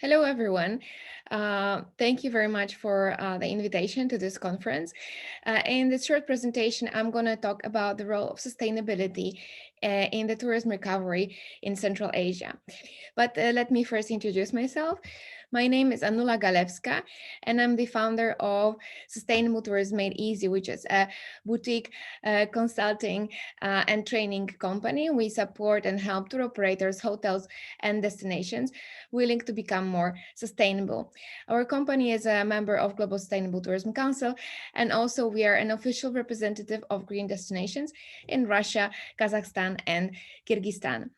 Hello, everyone. Thank you very much for the invitation to this conference. In this short presentation, I'm going to talk about the role of sustainability in the tourism recovery in Central Asia. But let me first introduce myself. My name is Anula Galewska, and I'm the founder of Sustainable Tourism Made Easy, which is a boutique consulting and training company. We support and help tour operators, hotels, and destinations willing to become more sustainable. Our company is a member of Global Sustainable Tourism Council, and also we are an official representative of green destinations in Russia, Kazakhstan, and Kyrgyzstan.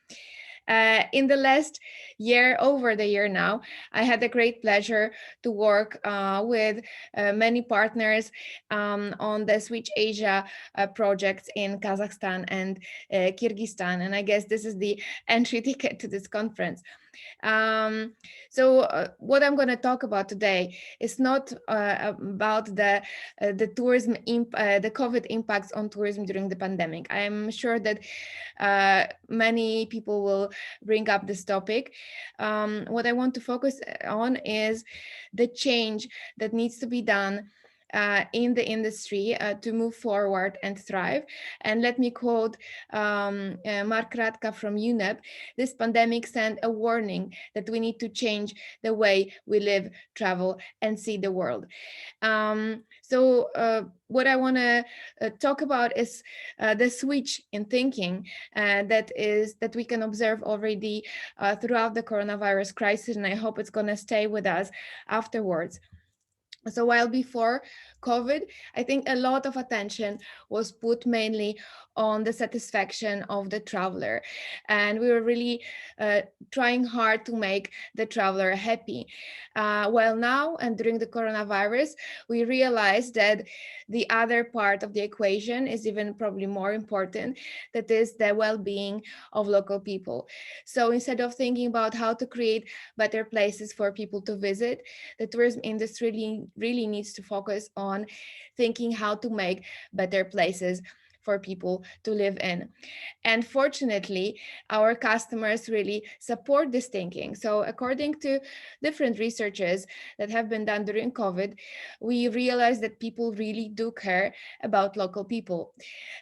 In the last year, over the year now, I had the great pleasure to work with many partners on the Switch Asia projects in Kazakhstan and Kyrgyzstan. And I guess this is the entry ticket to this conference. What I'm going to talk about today is not about the tourism, the COVID impacts on tourism during the pandemic. I'm sure that many people will bring up this topic. What I want to focus on is the change that needs to be done in the industry to move forward and thrive. And let me quote Mark Radka from UNEP. This pandemic sent a warning that we need to change the way we live, travel, and see the world. What I want to talk about is the switch in thinking that we can observe already throughout the coronavirus crisis, and I hope it's going to stay with us afterwards. So while before COVID, I think a lot of attention was put mainly on the satisfaction of the traveler. And we were really trying hard to make the traveler happy. While now and during the coronavirus, we realized that the other part of the equation is even probably more important, that is the well-being of local people. So instead of thinking about how to create better places for people to visit, the tourism industry really needs to focus on thinking how to make better places for people to live in. And fortunately, our customers really support this thinking. So according to different researches that have been done during COVID, we realized that people really do care about local people.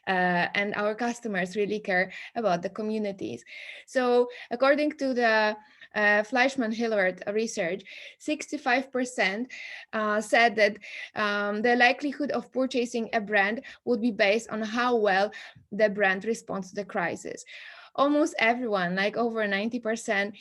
And our customers really care about the communities. So according to the Fleischmann-Hillard research, 65% said that the likelihood of purchasing a brand would be based on how well the brand responds to the crisis. Almost everyone, like over 90%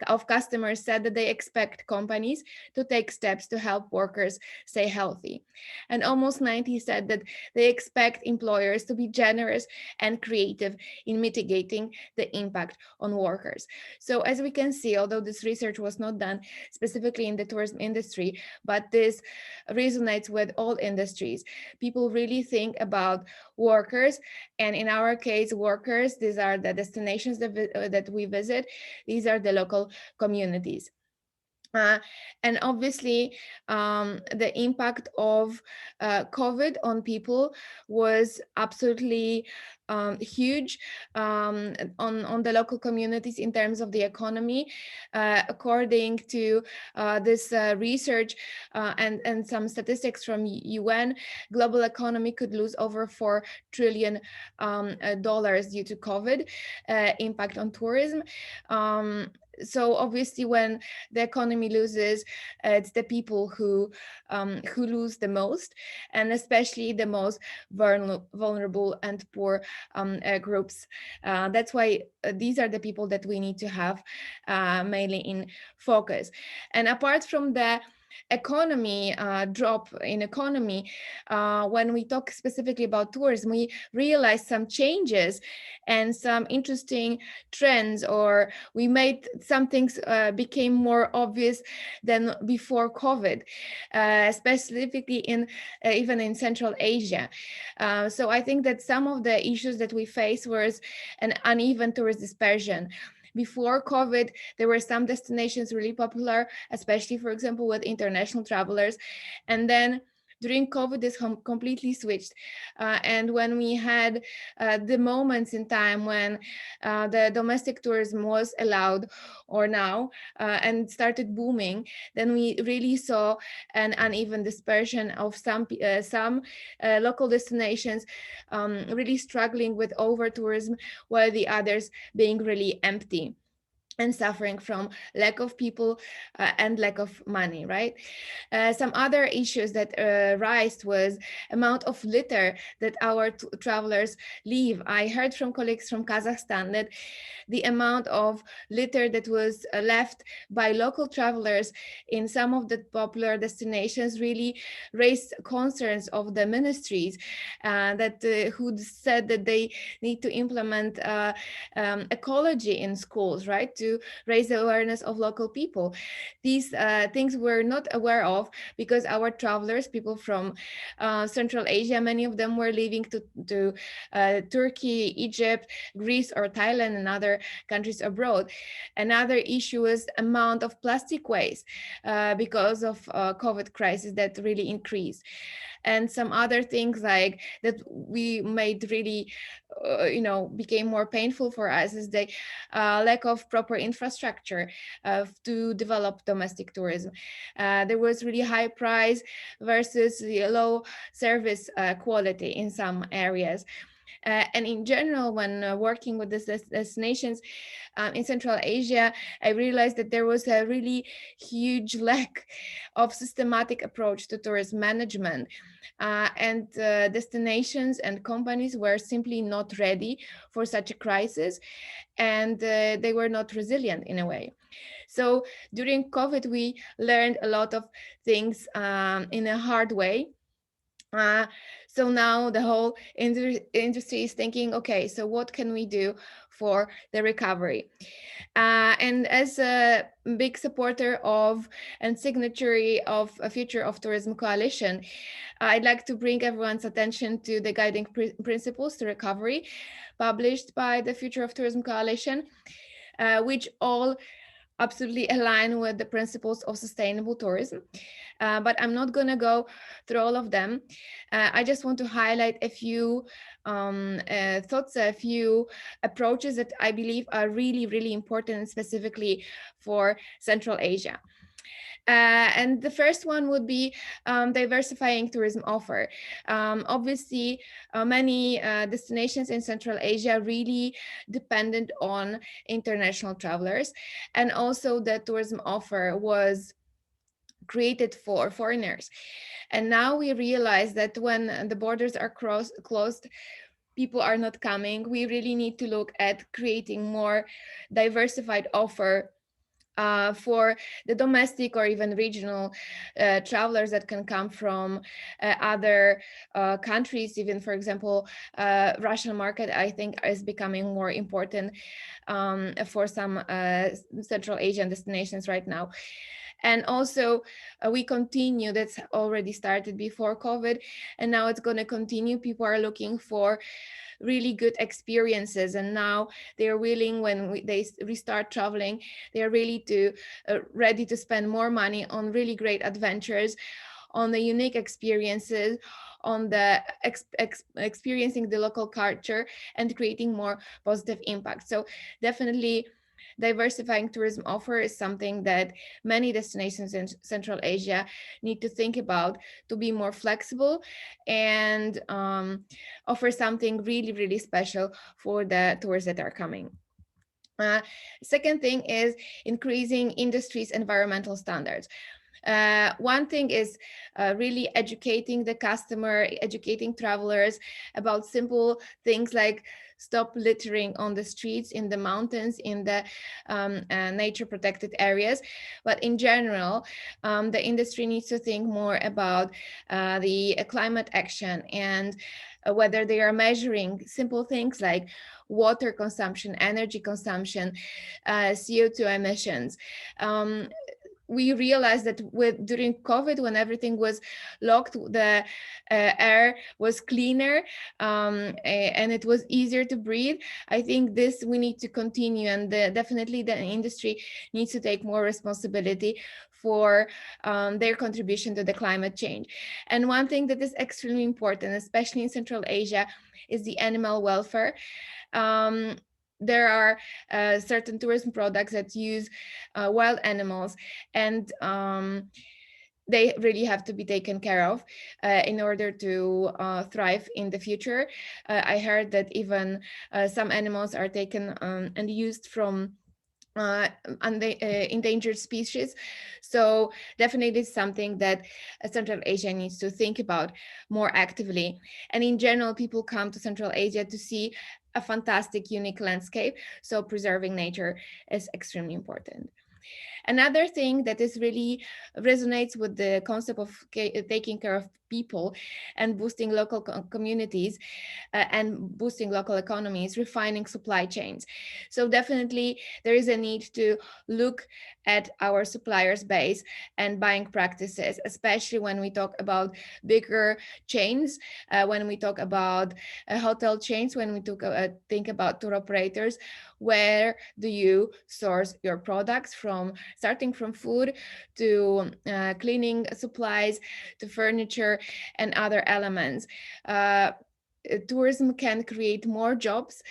of customers, said that they expect companies to take steps to help workers stay healthy. And almost 90 said that they expect employers to be generous and creative in mitigating the impact on workers. So as we can see, although this research was not done specifically in the tourism industry, but this resonates with all industries. People really think about workers, and in our case, workers, these are the destinations that we visit. These are the local communities. And obviously, the impact of COVID on people was absolutely huge on the local communities in terms of the economy. According to this research and some statistics from UN, global economy could lose over $4 trillion due to COVID impact on tourism. So obviously, when the economy loses, it's the people who lose the most, and especially the most vulnerable and poor groups. That's why these are the people that we need to have mainly in focus. And apart from the economy drop in economy, when we talk specifically about tourism, we realize some changes and some interesting trends, or we made some things became more obvious than before COVID, specifically in even in Central Asia. So I think that some of the issues that we face was an uneven tourist dispersion. Before COVID, there were some destinations really popular, especially, for example, with international travelers. And then During COVID, this completely switched. And when we had the moments in time when the domestic tourism was allowed, or now, and started booming, then we really saw an uneven dispersion of some local destinations really struggling with over tourism, while the others being really empty and suffering from lack of people and lack of money, right? Some other issues that rise was amount of litter that our travelers leave. I heard from colleagues from Kazakhstan that the amount of litter that was left by local travelers in some of the popular destinations really raised concerns of the ministries that who said that they need to implement ecology in schools, right, to raise the awareness of local people. These things we're not aware of because our travelers, people from Central Asia, many of them were leaving to Turkey, Egypt, Greece, or Thailand, and other countries abroad. Another issue is amount of plastic waste because of COVID crisis that really increased. And some other things like that we made really became more painful for us is the lack of proper infrastructure to develop domestic tourism. There was really high price versus the low service quality in some areas. And in general, when working with these destinations in Central Asia, I realized that there was a really huge lack of systematic approach to tourism management. And destinations and companies were simply not ready for such a crisis, and they were not resilient in a way. So during COVID, we learned a lot of things in a hard way. uh, so now the whole industry is thinking, okay, so what can we do for the recovery? And as a big supporter of and signatory of a Future of Tourism Coalition, I'd like to bring everyone's attention to the guiding principles to recovery published by the Future of Tourism Coalition, which all absolutely align with the principles of sustainable tourism. But I'm not going to go through all of them. I just want to highlight a few thoughts, a few approaches that I believe are really, really important, specifically for Central Asia. And the first one would be diversifying tourism offer. Obviously, many destinations in Central Asia really dependent on international travelers, and also the tourism offer was created for foreigners. And now we realize that when the borders are closed, people are not coming. We really need to look at creating more diversified offer for the domestic or even regional travelers that can come from other countries. Even, for example, Russian market, I think, is becoming more important for some Central Asian destinations right now. And also, we continue, that's already started before COVID, and now it's going to continue. People are looking for really good experiences, and now they're willing, when they restart traveling, they're really ready to spend more money on really great adventures, on the unique experiences, on the experiencing the local culture and creating more positive impact. So definitely diversifying tourism offer is something that many destinations in Central Asia need to think about to be more flexible and offer something really, really special for the tourists that are coming. Uh, Second thing is increasing industry's environmental standards. One thing is really educating the customer, educating travelers about simple things like stop littering on the streets, in the mountains, in the nature protected areas. But in general, the industry needs to think more about the climate action, and whether they are measuring simple things like water consumption, energy consumption, CO2 emissions. we realized that during COVID, when everything was locked, the air was cleaner, and it was easier to breathe. I think this we need to continue, and definitely the industry needs to take more responsibility for their contribution to the climate change. And one thing that is extremely important, especially in Central Asia, is the animal welfare. Um, there are certain tourism products that use wild animals, and they really have to be taken care of in order to thrive in the future. I heard that even some animals are taken and used from endangered species. So definitely it's something that Central Asia needs to think about more actively. And in general, people come to Central Asia to see a fantastic, unique landscape. So preserving nature is extremely important. Another thing that is really resonates with the concept of taking care of people and boosting local communities and boosting local economies, refining supply chains. So definitely there is a need to look at our suppliers base and buying practices, especially when we talk about bigger chains, when we talk about hotel chains, when we think about tour operators. Where do you source your products from, starting from food to cleaning supplies to furniture and other elements? Tourism can create more jobs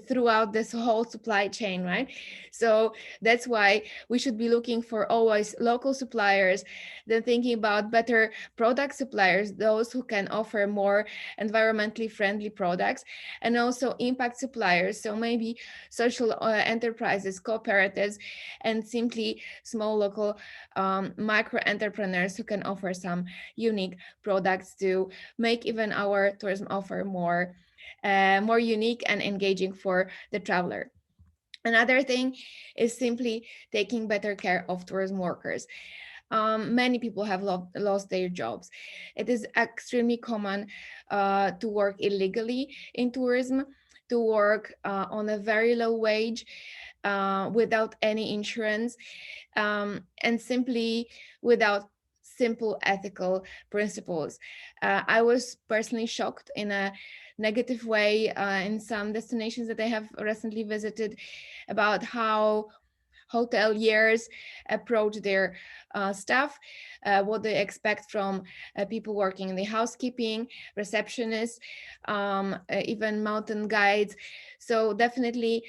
throughout this whole supply chain, right? So that's why we should be looking for always local suppliers, then thinking about better product suppliers, those who can offer more environmentally friendly products, and also impact suppliers, so maybe social enterprises, cooperatives, and simply small local micro entrepreneurs who can offer some unique products to make even our tourism offer more unique and engaging for the traveler. Another thing is simply taking better care of tourism workers. Many people have lost their jobs. It is extremely common to work illegally in tourism, to work on a very low wage, without any insurance, and simply without simple ethical principles. I was personally shocked in a negative way in some destinations that I have recently visited about how hoteliers approach their staff, what they expect from people working in the housekeeping, receptionists, even mountain guides. So definitely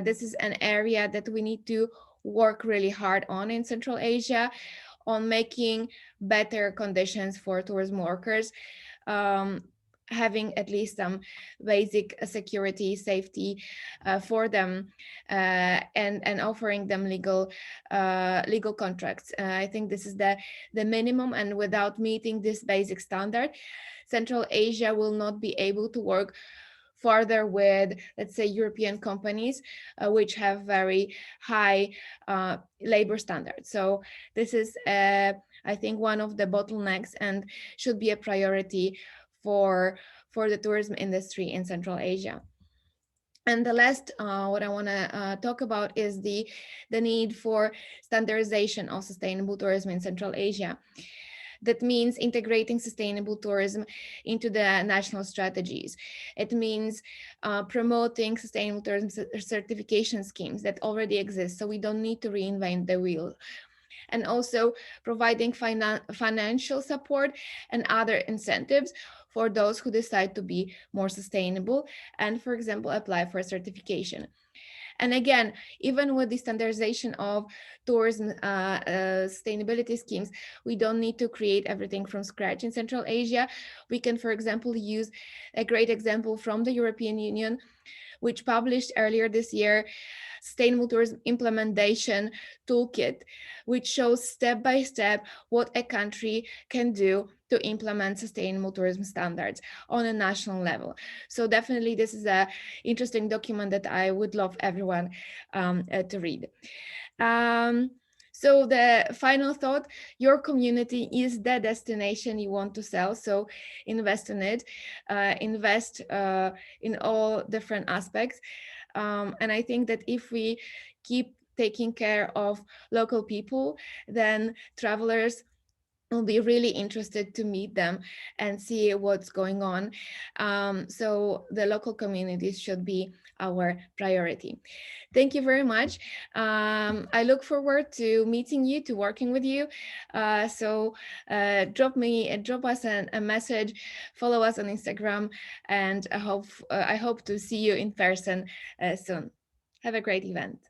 this is an area that we need to work really hard on in Central Asia, on making better conditions for tourism workers, um, having at least some basic security, safety for them, and offering them legal contracts. I think this is the minimum, and without meeting this basic standard, Central Asia will not be able to work further with, let's say, European companies, which have very high labor standards. So this is, I think, one of the bottlenecks and should be a priority for the tourism industry in Central Asia. And the last, what I want to talk about is the need for standardization of sustainable tourism in Central Asia. That means integrating sustainable tourism into the national strategies. It means promoting sustainable tourism certification schemes that already exist, so we don't need to reinvent the wheel. And also providing financial support and other incentives for those who decide to be more sustainable and, for example, apply for a certification. And again, even with the standardization of tourism sustainability schemes, we don't need to create everything from scratch in Central Asia. We can, for example, use a great example from the European Union, which published earlier this year Sustainable Tourism Implementation Toolkit, which shows step by step what a country can do to implement sustainable tourism standards on a national level. So definitely this is a interesting document that I would love everyone to read. Um, so the final thought, your community is the destination you want to sell. So invest in it, invest in all different aspects. And I think that if we keep taking care of local people, then travelers will be really interested to meet them and see what's going on. So the local communities should be our priority. Thank you very much. I look forward to meeting you, to working with you. Drop us a message, follow us on Instagram, and I hope to see you in person soon. Have a great event.